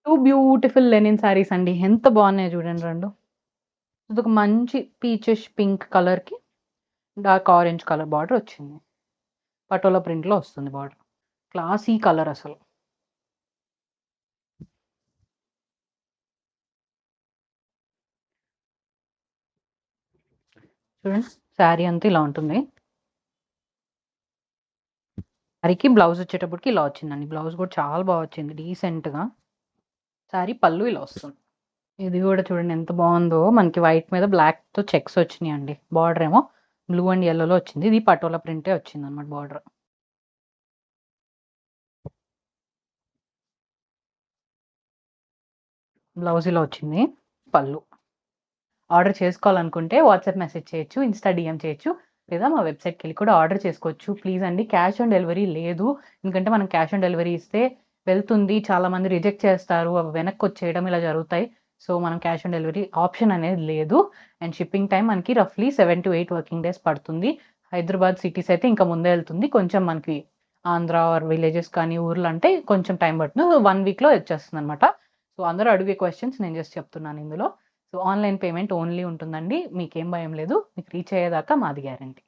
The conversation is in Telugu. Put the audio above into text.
2 బ్యూటిఫుల్ లెనిన్ శారీస్ అండి. ఎంత బాగున్నాయో చూడండి 2. ఇదొక మంచి పీచిష్ పింక్ కలర్‌కి డార్క్ ఆరెంజ్ కలర్ బార్డర్ వచ్చింది. పటోలా ప్రింట్‌లో వస్తుంది బార్డర్. క్లాసీ కలర్ అసలు. చూడండి శారీ అంతా ఇలా ఉంటుంది. శారీకి బ్లౌజ్ వచ్చేటప్పటికి ఇలా వచ్చిందండి. బ్లౌజ్ కూడా చాలా బాగా వచ్చింది డీసెంట్‌గా. శారీ పళ్ళు ఇలా వస్తుంది. ఇది కూడా చూడండి ఎంత బాగుందో. మనకి వైట్ మీద బ్లాక్‌తో చెక్స్ వచ్చినాయండి. బార్డర్ ఏమో బ్లూ అండ్ యెల్లోలో వచ్చింది. ఇది పటోలా ప్రింటే వచ్చిందన్నమాట బార్డర్. బ్లౌజ్ ఇలా వచ్చింది. పళ్ళు. ఆర్డర్ చేసుకోవాలనుకుంటే వాట్సాప్ మెసేజ్ చేయొచ్చు, ఇన్‌స్టా డీఎం చేయొచ్చు. లేదా మా వెబ్‌సైట్‌కెళ్ళి కూడా ఆర్డర్ చేసుకోవచ్చు. ప్లీజ్ అండి క్యాష్ ఆన్ డెలివరీ లేదు. ఎందుకంటే మనం క్యాష్ ఆన్ డెలివరీ ఇస్తే వెళ్తుంది. చాలామంది రిజెక్ట్ చేస్తారు. అవి వెనక్కొచ్చేయడం ఇలా జరుగుతాయి. సో, మనం క్యాష్ ఆన్ డెలివరీ ఆప్షన్ అనేది లేదు. అండ్ షిప్పింగ్ టైమ్ మనకి రఫ్‌లీ 7-8 వర్కింగ్ డేస్ పడుతుంది. హైదరాబాద్ సిటీస్ అయితే ఇంకా ముందే ఎళ్తుంది. కొంచెం మనకి ఆంధ్ర ఆర్ విలేజెస్ కానీ ఊర్లంటే కొంచెం టైం పడుతుంది. 1 వీక్‌లో వచ్చేస్తుందనమాట. సో, అందరూ అడిగే క్వెషన్స్ నేను జస్ట్ చెప్తున్నాను ఇందులో. సో, ఆన్‌లైన్ పేమెంట్ ఓన్లీ ఉంటుందండి. మీకేం భయం లేదు. మీకు రీచ్ అయ్యేదాకా మాది గ్యారంటీ.